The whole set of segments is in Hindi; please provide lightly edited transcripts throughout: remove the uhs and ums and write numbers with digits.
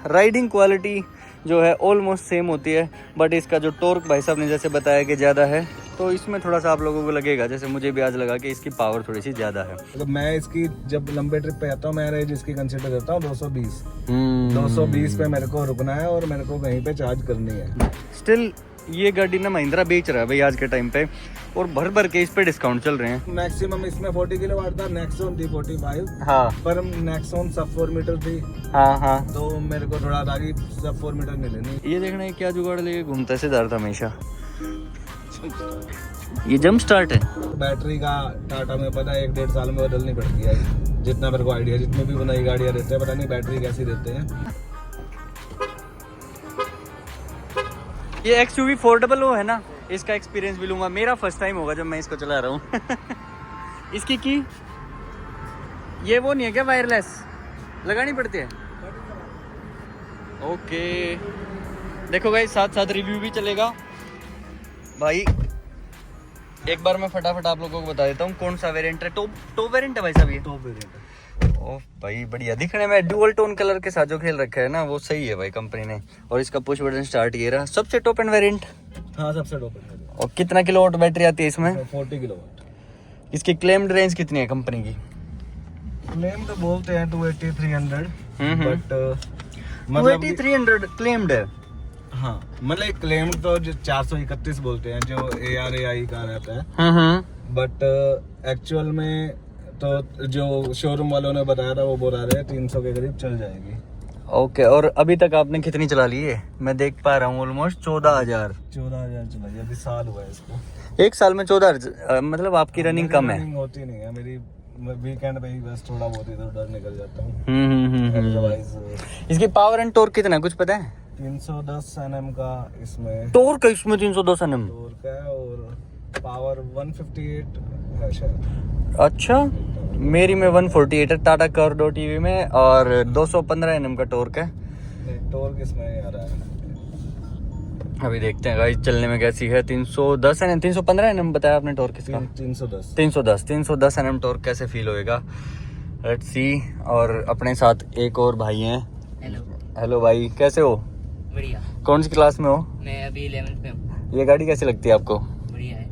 राइडिंग क्वालिटी जो है ऑलमोस्ट सेम होती है, बट इसका जो टॉर्क भाई साहब ने जैसे बताया कि ज़्यादा है, तो इसमें थोड़ा सा आप लोगों को लगेगा, जैसे मुझे भी आज लगा कि इसकी पावर थोड़ी सी ज़्यादा है। मतलब मैं इसकी जब लंबे ट्रिप पे आता हूँ, मैं रेंज इसकी कंसिडर करता हूँ 220 पे मेरे को रुकना है और मेरे को कहीं पे चार्ज करनी है। स्टिल ये गाड़ी ना महिंद्रा बेच रहा है भाई आज के टाइम पे, और भर भर के इस पे डिस्काउंट चल रहे हैं। मैक्सिमम इसमें 40 किलोवाट था, नेक्सॉन थी 45। हाँ पर नेक्सॉन सब 4 मीटर थी। हाँ तो मेरे को थोड़ा था कि सब 4 मीटर नहीं लेनी। ये देखना है क्या जुगाड़ लेके घूमता है सिद्धार्थ हमेशा। ये जंप स्टार्ट है। बैटरी का टाटा में पता है 1-1.5 साल में बदलनी पड़ती है, जितना मेरे को आइडिया। जितनी भी नई गाड़ियाँ देते हैं पता नहीं बैटरी कैसी देते हैं। ये XUV 400 है ना, इसका एक्सपीरियंस भी लूंगा। मेरा फर्स्ट टाइम होगा जब मैं इसको चला रहा हूँ। इसकी की ये वो नहीं है क्या, वायरलेस लगानी पड़ती है? ओके देखो भाई, साथ साथ रिव्यू भी चलेगा भाई। एक बार मैं फटाफट आप लोगों को बता देता हूँ कौन सा वेरिएंट है। टॉप वेरिएंट है भाई साहब ये? टॉप वेरिएंट है। ओह भाई बढ़िया दिखने में। डुअल टोन कलर के साथ जो खेल रखा है ना, वो सही है भाई कंपनी ने। और इसका पुश बटन स्टार्ट ये रहा, सबसे टॉप एंड वेरिएंट। हाँ सबसे टॉप है। और कितना किलोवाट बैटरी आती है इसमें? 40 किलोवाट। इसकी क्लेम्ड रेंज कितनी है कंपनी की? क्लेम तो बोलते हैं 280-300, बट 280-300 क्लेम्ड है। हाँ मतलब क्लेम तो 431 बोलते हैं जो ARAI का रहता है, बट एक्चुअल में तो जो शोरूम वालों ने बताया था वो बोल रहे हैं 300 के करीब चल जाएगी। ओके और अभी तक आपने कितनी चला ली है? मैं देख पा रहा हूँ ऑलमोस्ट 14,000 चलाई। अभी साल हुआ है इसको। एक साल में 14,000। मतलब आपकी रनिंग कम है? रनिंग होती नहीं है मेरी, वीकेंड पे ही बस थोड़ा बहुत इधर उधर निकल जाता हूँ। अदरवाइज इसकी पावर एंड टॉर्क कितना है कुछ पता है? 310 Nm का इसमें टॉर्क है इसमें 310 Nm टॉर्क है और पावर 158 है शायद। अच्छा मेरी में 148 है टाटा कर्व टीवी में, और 215 Nm का टॉर्क है। नहीं टॉर्क इसमें आ रहा है। अभी देखते हैं गाइस चलने में कैसी है। 310 Nm 315 Nm बताया आपने टॉर्क इसका? 310 Nm टॉर्क कैसे फील होएगा, लेट्स सी। और अपने साथ एक और भाई हैं। हेलो भाई, कैसे हो? बढ़िया। कौन सी क्लास में हो? मैं अभी 11th में हूँ। ये गाड़ी कैसी लगती है आपको? बढ़िया है।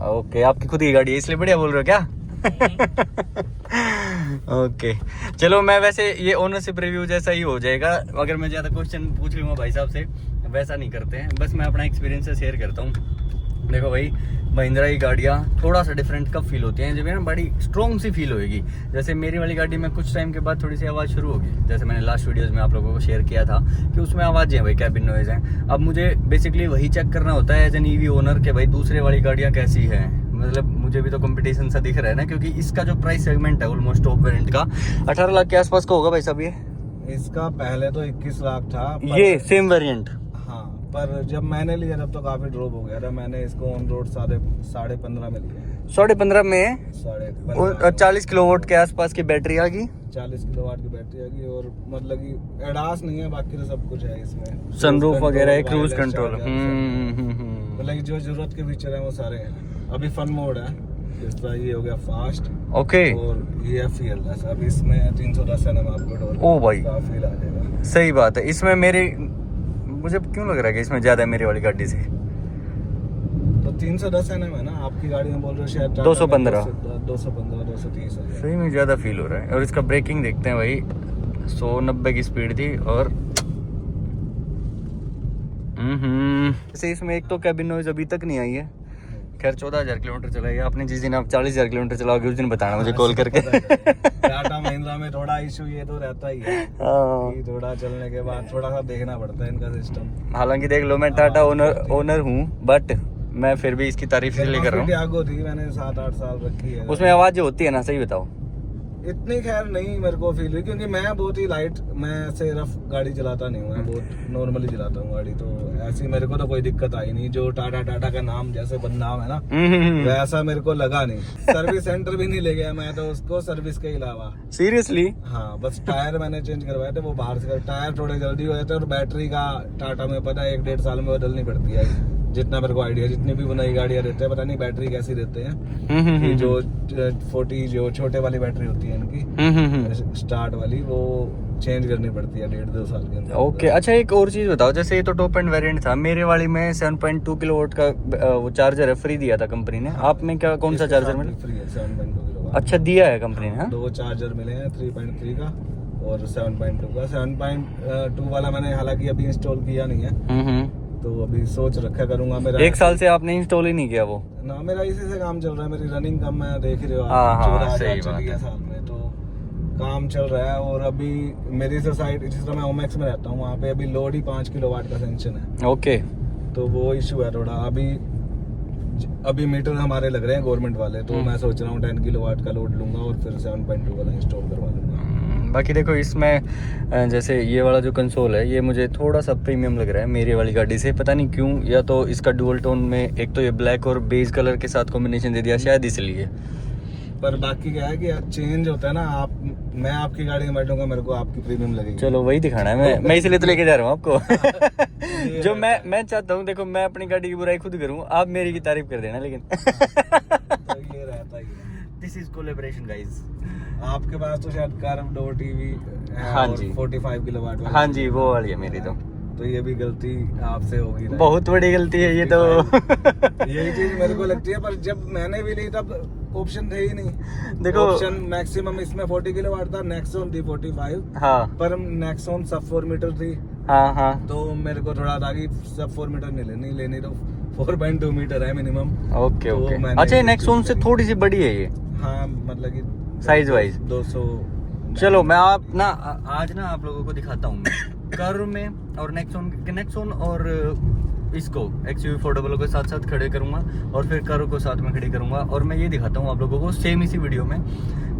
ओके आपकी खुद की गाड़ी है इसलिए बढ़िया बोल रहे हो क्या? ओके चलो, मैं वैसे ये ओनरशिप रिव्यू जैसा ही हो जाएगा। अगर मैं ज़्यादा क्वेश्चन पूछ लूँगा भाई साहब से, वैसा नहीं करते हैं, बस मैं अपना एक्सपीरियंस से शेयर करता हूँ। देखो भाई महिंद्रा की गाड़ियाँ थोड़ा सा डिफरेंट कब फील होती हैं, जब ना बड़ी स्ट्रॉन्ग सी फील होएगी। जैसे मेरी वाली गाड़ी में कुछ टाइम के बाद थोड़ी सी आवाज़ शुरू होगी, जैसे मैंने लास्ट वीडियोस में आप लोगों को शेयर किया था कि उसमें आवाज़ें हैं भाई, कैबिन नॉइज़ हैं। अब मुझे बेसिकली वही चेक करना होता है एज एन ईवी ओनर के भाई दूसरे वाली गाड़ियाँ कैसी हैं। मतलब मुझे भी तो कंपटीशन सा दिख रहा है ना, क्योंकि इसका जो प्राइस सेगमेंट है ऑलमोस्ट टॉप वेरिएंट का 18 लाख के आसपास का होगा भाई साहब। ये इसका पहले तो 21 लाख था ये सेम वेरिएंट। हाँ पर जब मैंने लिया तब तो काफी ड्रॉप हो गया था। मैंने इसको ऑन रोड 15.5 में लिया। 15.5 में 15.5 40 किलोवाट के आसपास की बैटरी आ गई। 40 किलोवाट की बैटरी आ गई और मतलब कि एडास नहीं है, बाकी तो सब कुछ है इसमें। सनरूफ वगैरह है, क्रूज wireless कंट्रोल। charger, मतलब कि जो जरूरत के फीचर है वो सारे हैं। अभी फन मोड है इसका, ये हो गया फास्ट। ओके और ये fearless। अब इसमें 310 Nm आपको डोर ओ भाई का फील आ जाएगा। सही बात है। इसमें मुझे क्यों लग रहा है कि इसमें ज्यादा है मेरी वाली गाड़ी से? तो 310 Nm है ना, आपकी गाड़ी में बोल रहे हो शायद 215 230 है। सही में ज्यादा फील हो रहा है। और इसका ब्रेकिंग देखते हैं भाई, 190 की स्पीड थी। और जैसे इसमें एक तो कैबिन नॉइज अभी तक नहीं आई है। खैर 14,000 किलोमीटर चलाई है आपने। जिस दिन आप 40,000 किलोमीटर चलाओगे उस दिन बताना मुझे कॉल करके। टाटा महिंद्रा में थोड़ा इशू ये तो रहता ही है कि थोड़ा चलने के बाद थोड़ा सा देखना पड़ता है इनका सिस्टम। हालांकि देख लो मैं टाटा ओनर हूँ, बट मैं फिर भी इसकी तारीफ इसलिए कर रहा हूँ। टियागो थी मैंने 7-8 साल रखी है। उसमें आवाज जो होती है ना, सही बताओ? इतनी खैर नहीं मेरे को फील हुई, क्योंकि मैं बहुत ही लाइट, मैं ऐसे रफ गाड़ी चलाता नहीं हूँ, मैं बहुत नॉर्मली चलाता हूँ गाड़ी। तो ऐसी मेरे को तो कोई दिक्कत आई नहीं। जो टाटा का नाम जैसे बदनाम है ना, वैसा मेरे को लगा नहीं। सर्विस सेंटर भी नहीं ले गया मैं तो उसको सर्विस के अलावा। सीरियसली? हाँ बस टायर मैंने चेंज करवाए थे, वो बाहर से टायर थोड़े जल्दी हो जाते हैं। और बैटरी का टाटा में पता है 1-1.5 साल में बदलनी पड़ती है, जितना मेरे को आइडिया। जितनी भी नई गाड़ियाँ देते हैं पता नहीं बैटरी कैसी देते हैं। जो 40 जो छोटे वाली बैटरी होती है इनकी स्टार्ट वाली, वो चेंज करनी पड़ती है 1.5-2 साल के अंदर। ओके अच्छा एक और चीज़ बताओ, जैसे ये तो टॉप एंड वेरिएंट था, मेरे वाली में 7.2 किलोवाट का वो चार्जर है, फ्री दिया था कंपनी ने। आप में क्या कौन सा इसके चार्जर साथ मिला? भी फ्री है 7.2 किलोवाट। अच्छा दिया है कंपनी ने। हाँ 2 चार्जर मिले हैं 3.3 का और 7.2 का। 7.2 वाला मैंने हालांकि अभी इंस्टॉल किया नहीं है, तो अभी सोच रखा करूंगा। मेरा 1 साल से आपने इंस्टॉल ही नहीं किया वो? ना, मेरा इसी से काम चल रहा है। मेरी रनिंग कम है, देख रहे हो हाँ, आप, हाँ, 14,000 सही चली बात है है। साल में, तो काम चल रहा है। और अभी मेरी सोसाइटी, जिस तरह मैं ओमेक्स में रहता हूँ, वहाँ पे अभी लोड ही 5 किलोवाट का सेंक्शन है। ओके तो वो इशू है थोड़ा। अभी मीटर हमारे लग रहे हैं गवर्नमेंट वाले, तो मैं सोच रहा हूँ 10 किलोवाट का लोड लूंगा और फिर 7.2 वाला इंस्टॉल करवा लूंगा। बाकी देखो इसमें जैसे ये वाला जो कंसोल है, ये मुझे थोड़ा सा प्रीमियम लग रहा है मेरी वाली गाड़ी से, पता नहीं क्यों। या तो इसका डुअल टोन में एक तो ये ब्लैक और बेज कलर के साथ कॉम्बिनेशन दे दिया शायद, इसलिए। पर बाकी क्या है कि चेंज होता है ना। मैं आपकी गाड़ी में बैठूंगा, मेरे को आपकी प्रीमियम लगेगी। चलो वही दिखाना है, मैं इसलिए तो लेके जा रहा हूँ आपको। जो मैं चाहता हूँ, देखो मैं अपनी गाड़ी की बुराई खुद करूँ, आप मेरी की तारीफ कर देना। लेकिन तो ये रहता ही है। This is collaboration guys. आपके पास तो शायद कर्व डोर टीवी है, हाँ और जी। 45 किलोवाट वाली। हाँ जी वो वाली है मेरी तो ये भी गलती आपसे होगी। बहुत बड़ी गलती है ये तो। यही चीज मेरे को लगती है। पर जब मैंने भी ली तब ऑप्शन थे ही नहीं। देखो ऑप्शन मैक्सिमम इसमें 40 किलोवाट था, नेक्सॉन थी 45, हाँ पर नेक्सॉन सब 4 मीटर थी। हाँ हाँ तो मेरे को थोड़ा था कि सब 4 मीटर नहीं लेनी, तो 4.2 मीटर है मिनिमम। ओके तो ओके। मैंने अच्छा ये ये नेक्सॉन से चीज़ थोड़ी सी बड़ी है ये, हाँ, मतलब कि Size wise? 200। चलो मैं आप ना आज ना आप लोगों को दिखाता हूँ मैं कर्व में, और नेक्सॉन और इसको एक्सयूवी फोर्डेबल के साथ साथ खड़े करूंगा, और फिर कर्व को साथ में खड़ी करूंगा, और मैं ये दिखाता हूँ आप लोगों को सेम इसी वीडियो में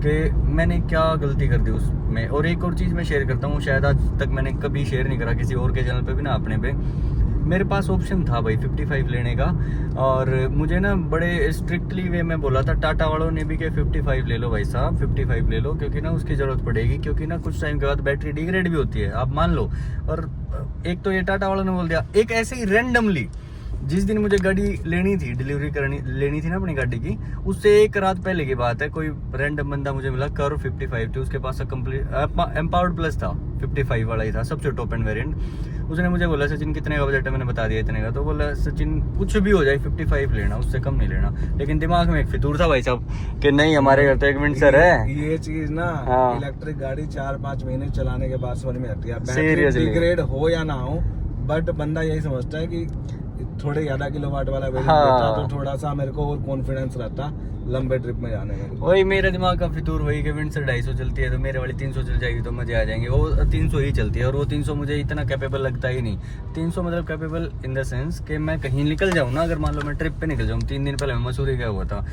कि मैंने क्या गलती कर दी उसमें। और एक और चीज़ मैं शेयर करता हूँ, शायद आज तक मैंने कभी शेयर नहीं करा किसी और के चैनल पे भी ना अपने पे। मेरे पास ऑप्शन था भाई 55 लेने का, और मुझे ना बड़े स्ट्रिक्टली वे में बोला था टाटा वालों ने भी कि 55 ले लो भाई साहब, 55 ले लो, क्योंकि ना उसकी ज़रूरत पड़ेगी, क्योंकि ना कुछ टाइम के बाद बैटरी डिग्रेड भी होती है, आप मान लो। और एक तो ये टाटा वालों ने बोल दिया, एक ऐसे ही रैंडमली जिस दिन मुझे गाड़ी लेनी थी, लेनी थी ना अपनी गाड़ी की, उससे एक रात पहले की बात है, कोई रैंडम बंदा मुझे मिला, कर्व 55 थी, उसके पास कंप्लीट एम्पावर्ड प्लस था, 55 वाला ही था, सबसे टॉप एंड वेरिएंट। उसने मुझे बोला सचिन कितने का बजट है, मैंने बता दिया इतने का, तो बोला सचिन कुछ भी हो जाए 55 लेना, उससे कम नहीं लेना। लेकिन दिमाग में एक फितूर था भाई साहब कि नहीं हमारे घर तो एक विंडसर है। ये चीज ना हाँ। इलेक्ट्रिक गाड़ी 4-5 महीने चलाने के बाद समझ में आती है, बैटरी Seriously। डिग्रेड हो या ना हो, बट बंदा यही समझता है कि थोड़े ज्यादा किलोवाट वाला वेरिएंट हाँ। लेता तो थोड़ा सा मेरे को और कॉन्फिडेंस रहता लंबे ट्रिप में जाने में। वही मेरा दिमाग का फितूर वही कि विंडसर 250 चलती है, तो मेरे वाली 300 चल जाएगी तो मजे आ जाएंगे। वो 300 ही चलती है, और वो 300 मुझे इतना कैपेबल लगता ही नहीं। 300 मतलब कैपेबल इन द सेंस कि मैं कहीं निकल जाऊँ ना, अगर मान लो मैं ट्रिप पे निकल जाऊँ, 3 दिन पहले मैं मसूरी गया हुआ था,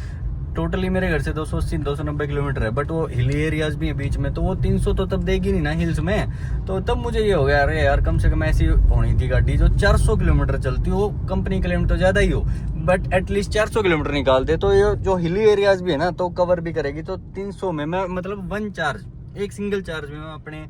टोटली मेरे घर से 280-290 किलोमीटर है, बट वो हिली एरियाज भी है बीच में, तो वो 300 तो तब देगी नहीं ना हिल्स में। तो तब मुझे ये हो गया, अरे यार कम से कम ऐसी होनी थी गाड़ी जो 400 किलोमीटर चलती हो, कंपनी क्लेम तो ज्यादा ही हो, बट एटलीस्ट 400 किलोमीटर निकाल दे, तो ये जो हिली एरियाज भी है ना तो कवर भी करेगी। तो 300 में मैं मतलब एक सिंगल चार्ज में मैं अपने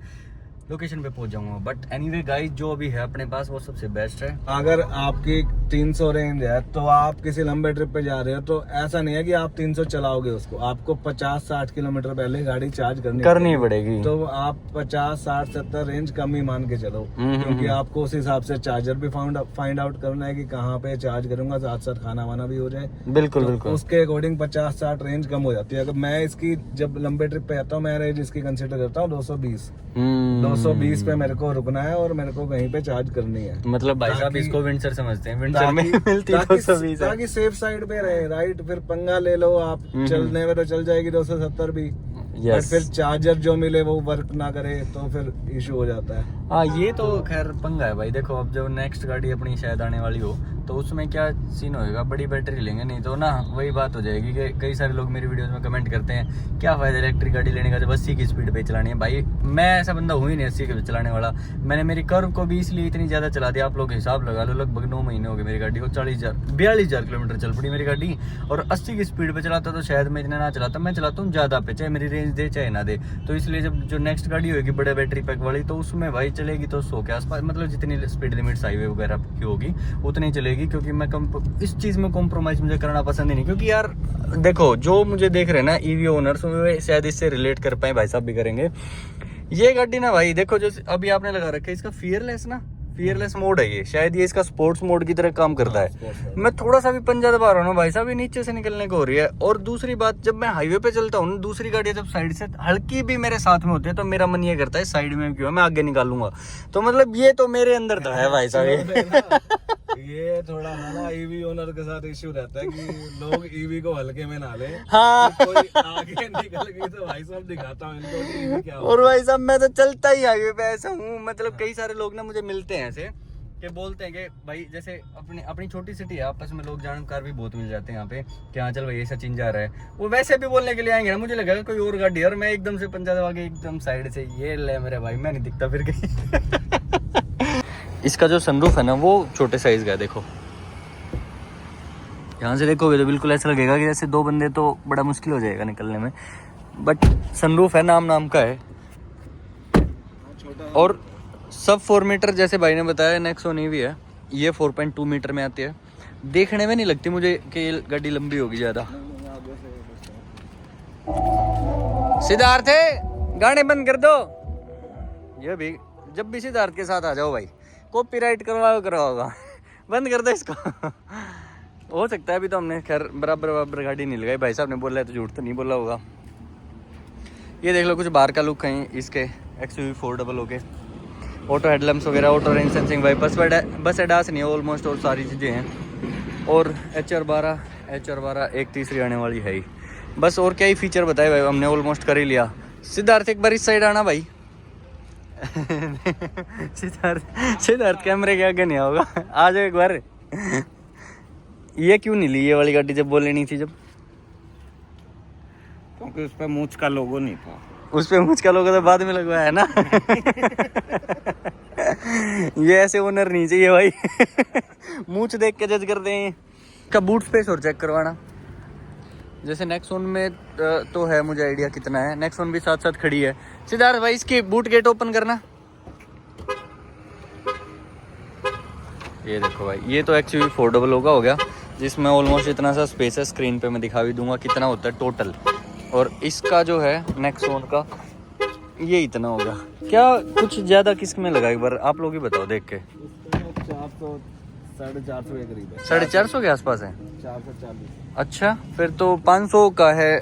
लोकेशन पे पहुंच जाऊंगा। बट एनीवे गाइस, जो अभी है अपने पास वो सबसे बेस्ट है। अगर आपकी 300 रेंज है तो आप किसी लंबे ट्रिप पे जा रहे हो, तो ऐसा नहीं है कि आप 300 चलाओगे उसको, आपको 50-60 किलोमीटर पहले गाड़ी चार्ज करनी पड़ेगी। तो आप 50-60-70 रेंज कम ही मान के चलो, क्योंकि आपको उस हिसाब से चार्जर भी फाइंड आउट करना है कि कहाँ पे चार्ज करूंगा, साथ साथ खाना वाना भी हो जाए। बिल्कुल तो बिल्कुल उसके अकॉर्डिंग 50-60 रेंज कम हो जाती है। अगर मैं इसकी जब लंबे ट्रिप पे आता हूँ, मैं रेंज इसकी कंसिडर करता हूँ 220 पे मेरे को रुकना है और मेरे को कहीं पे चार्ज करनी है। मतलब भाई साहब इसको विंडसर समझते हैं, विंडसर में ताकि- मिलती ताकि 220 है। ताकि सेफ साइड पे रहे, राइट। फिर पंगा ले लो आप, चलने में तो चल जाएगी 270 भी, बट फिर चार्जर जो मिले वो वर्क ना करे तो फिर इशू हो जाता है। हाँ ये तो खैर पंगा है भाई। देखो अब जब नेक्स्ट गाड़ी अपनी शायद आने वाली हो तो उसमें क्या सीन होएगा, बड़ी बैटरी लेंगे, नहीं तो ना वही बात हो जाएगी कि कई सारे लोग मेरी वीडियोस में कमेंट करते हैं क्या फायदा इलेक्ट्रिक गाड़ी लेने का जब 80 की स्पीड पे चलानी है। भाई मैं ऐसा बंदा हूँ ही नहीं 80 के चलाने वाला। मैंने मेरी कर्व को भी इसलिए इतनी ज्यादा चला दिया, आप लोग हिसाब लगा लो, लगभग 9 महीने हो गए मेरी गाड़ी को, 42,000 किलोमीटर चल पड़ी मेरी गाड़ी। और 80 की स्पीड पे चलाता तो शायद मैं इतना ना चलाता, मैं चलाता हूँ ज्यादा पे, चाहे मेरी रेंज दे चाहे ना दे। तो इसलिए जब जो नेक्स्ट गाड़ी होगी बड़े बैटरी पैक वाली, तो उसमें भाई चलेगी तो 100 के आसपास, मतलब जितनी स्पीड लिमिट्स हाईवे वगैरह की होगी उतनी चलेगी। क्योंकि मैं इस चीज में कॉम्प्रोमाइज मुझे करना पसंद ही नहीं, क्योंकि यार देखो जो मुझे देख रहे हैं ना ईवी ओनर्स, शायद इससे रिलेट कर पाए, भाई साहब भी करेंगे ये गाड़ी ना भाई देखो, जो अभी आपने लगा रखा है इसका फियरलेस मोड है, ये शायद ये इसका स्पोर्ट्स मोड की तरह काम करता है। मैं थोड़ा सा भी पंजा दबा रहा हूँ ना भाई साहब, ये नीचे से निकलने को हो रही है। और दूसरी बात, जब मैं हाईवे पे चलता हूँ ना, दूसरी गाड़ियाँ जब साइड से हल्की भी मेरे साथ में होती है तो मेरा मन ये करता है साइड में क्यों है, मैं आगे निकालूंगा। तो मतलब ये तो मेरे अंदर तो है भाई साहब। ये थोड़ा है ना ईवी ओनर के साथ इश्यू रहता है कि लोग ईवी को हल्के में ना ले। हाँ। कोई आगे निकल गई तो भाई साहब दिखाता हूँ इनको कि EV क्या और भाई साहब मैं तो चलता ही हाईवे पे ऐसा हूँ, मतलब कई सारे लोग ना मुझे मिलते हैं ऐसे कि बोलते हैं कि भाई जैसे अपनी छोटी सिटी है, आपस में लोग जानकार भी बहुत मिल जाते हैं यहाँ पे कि हाँ चल भाई ये सचिन जा रहा है, वो वैसे भी बोलने के लिए आएंगे ना, मुझे लगा कोई और गाड़ी है और मैं एकदम से पंजा दबा के एकदम साइड से ये ले मेरे भाई, मैं नहीं दिखता फिर कहीं। इसका जो सनरूफ है ना वो छोटे साइज का है, देखो यहाँ से देखोगे तो बिल्कुल ऐसा लगेगा कि जैसे दो बंदे तो बड़ा मुश्किल हो जाएगा निकलने में, बट सनरूफ है, नाम का है। और सब 4 मीटर जैसे भाई ने बताया, नेक्सॉन EV है, ये 4.2 मीटर में आती है। देखने में नहीं लगती मुझे कि ये गाड़ी लंबी होगी ज़्यादा। सिद्धार्थ गाने बंद कर दो, ये भी जब भी सिद्धार्थ के साथ आ जाओ भाई, कॉपीराइट करवाओगा बंद कर दो इसको। हो सकता है अभी तो हमने खैर बराबर गाड़ी नहीं लगाई, भाई साहब ने बोला है तो झूठ तो नहीं बोला होगा। ये देख लो कुछ बाहर का लुक है इसके XUV 400 के, ऑटो हेडलैम्प्स वगैरह, ऑटो रेंज सेंसिंग वाइपर्स, बस एडास नहीं है ऑलमोस्ट, और सारी चीज़ें हैं। और HR12 एक तीसरी आने वाली है ही बस, और क्या ही फीचर बताए भाई, हमने ऑलमोस्ट कर ही लिया। सिद्धार्थ एक बार इस साइड आना भाई। सिद्धार्थ कैमरे के आगे नहीं होगा, आ जाओ एक बार। ये क्यों नहीं ली ये वाली गाड़ी जब बोले नहीं थी जब? क्योंकि उस पर मूंछ का लोगो नहीं था। उस पे मुझ का लोगों तो बाद में लगवाया है ना। ये ऐसे ओनर नहीं चाहिए भाई। मूंछ देख के जज करते हैं। का बूट स्पेस और चेक करवाना, जैसे नेक्सॉन में तो है, मुझे आइडिया कितना है, नेक्सॉन भी साथ साथ खड़ी है। सिद्धार्थ भाई इसकी बूट गेट ओपन करना। ये देखो भाई, ये तो XUV 400 का हो गया, जिसमें ऑलमोस्ट इतना सा स्पेस है। स्क्रीन पे मैं दिखा भी दूंगा कितना होता है टोटल। और इसका जो है नेक्सॉन का ये इतना होगा। क्या कुछ ज़्यादा किस में लगा, एक बार आप लोग ही बताओ देख के। 400 450 के करीब है, 450 के आसपास है। 440। अच्छा, फिर तो 500 का है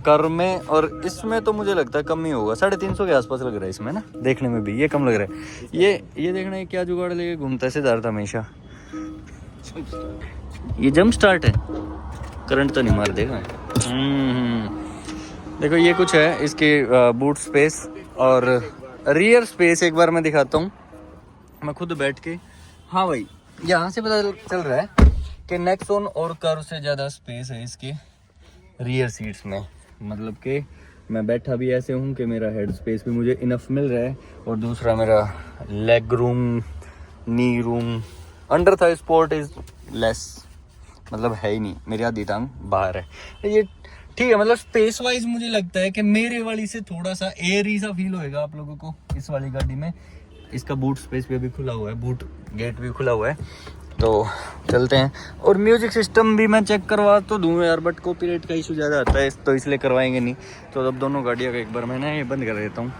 कर में, और इसमें तो मुझे लगता है कम ही होगा, 350 के आसपास लग रहा है इसमें ना, देखने में भी ये कम लग रहा है। ये देखना है क्या जुगाड़ लेके घूमता है सिद्धार्थ हमेशा। ये जंप स्टार्ट है, करंट तो नहीं मार देगा। देखो ये कुछ है इसके बूट स्पेस और रियर स्पेस, एक बार मैं दिखाता हूँ मैं खुद बैठ के। हाँ भाई, यहाँ से पता चल रहा है कि नेक्सॉन और कर्व से ज़्यादा स्पेस है इसके रियर सीट्स में। मतलब कि मैं बैठा भी ऐसे हूँ कि मेरा हेड स्पेस भी मुझे इनफ मिल रहा है, और दूसरा मेरा leg room, knee room, under Thai spot is less, मतलब है ही नहीं, मेरी आधी टांग बाहर है। ये ठीक है, मतलब स्पेस वाइज मुझे लगता है कि मेरे वाली से थोड़ा सा एयरी सा फील होएगा आप लोगों को इस वाली गाड़ी में। इसका बूट स्पेस भी अभी खुला हुआ है, बूट गेट भी खुला हुआ है, तो चलते हैं। और म्यूजिक सिस्टम भी मैं चेक करवा तो दूँ यार, बट कॉपीराइट का इशू ज़्यादा आता है तो इसलिए करवाएंगे नहीं। तो अब दोनों गाड़ियों का एक बार मैं ना ये बंद कर देता हूँ।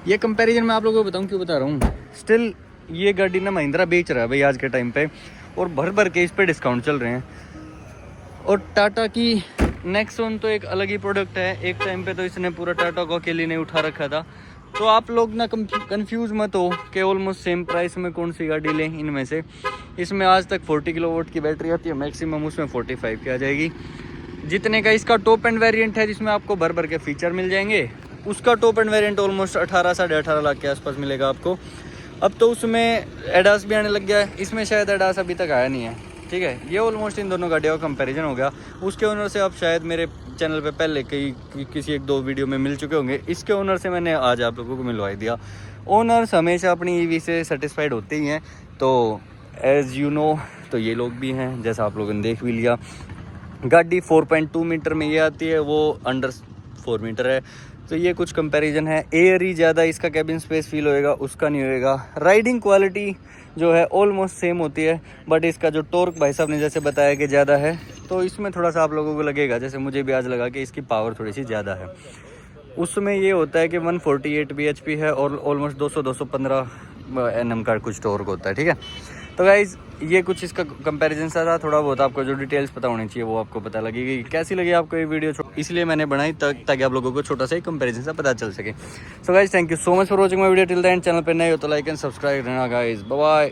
ये कंपैरिजन मैं आप लोगों को बताऊँ क्यों बता रहा हूँ, स्टिल ये गाड़ी ना महिंद्रा बेच रहा है भाई आज के टाइम पे, और भर के इस पे डिस्काउंट चल रहे हैं। और टाटा की नेक्सॉन तो एक अलग ही प्रोडक्ट है, एक टाइम पे तो इसने पूरा टाटा को अकेले ने उठा रखा था। तो आप लोग ना कंफ्यूज मत हो कि ऑलमोस्ट सेम प्राइस में कौन सी गाड़ी लें इनमें से। इसमें आज तक 40 किलोवाट की बैटरी आती है, मैक्सिमम उसमें 45 की आ जाएगी। जितने का इसका टॉप एंड वेरिएंट है जिसमें आपको भर के फीचर मिल जाएंगे, उसका टॉप एंड वेरिएंट ऑलमोस्ट 18 साढ़े 18 लाख के आसपास मिलेगा आपको। अब तो उसमें एडास भी आने लग गया है, इसमें शायद एडास अभी तक आया नहीं है, ठीक है। ये ऑलमोस्ट इन दोनों गाड़ियों का कंपैरिजन हो गया। उसके ओनर से आप शायद मेरे चैनल पे पहले किसी एक दो वीडियो में मिल चुके होंगे, इसके ओनर से मैंने आज आप लोगों को मिलवा दिया। ओनर्स हमेशा अपनी ईवी से सेटिस्फाइड होते ही हैं, तो एज़ यू नो तो ये लोग भी हैं, जैसा आप लोगों ने देख भी लिया। गाड़ी 4.2 मीटर में ये आती है, वो अंडर 4 मीटर है, तो ये कुछ कंपैरिजन है। एयर ही ज़्यादा इसका कैबिन स्पेस फील होएगा, उसका नहीं होएगा। राइडिंग क्वालिटी जो है ऑलमोस्ट सेम होती है, बट इसका जो टॉर्क भाई साहब ने जैसे बताया कि ज़्यादा है, तो इसमें थोड़ा सा आप लोगों को लगेगा, जैसे मुझे भी आज लगा कि इसकी पावर थोड़ी सी ज़्यादा है। उसमें ये होता है कि 148 bhp है और ऑलमोस्ट 200-215 Nm का कुछ टॉर्क होता है, ठीक है। तो गाइज ये कुछ इसका कंपैरिजन सा था, थोड़ा बहुत आपको जो डिटेल्स पता होनी चाहिए वो आपको पता लगेगी। कैसी लगी आपको ये वीडियो, इसलिए मैंने बनाई ताकि आप लोगों को छोटा सा कंपैरिजन सा पता चल सके। So guys thank you so much for watching my video till the end. Channel पे नए हो तो लाइक एंड सब्सक्राइब रहना गाइज। Bye bye.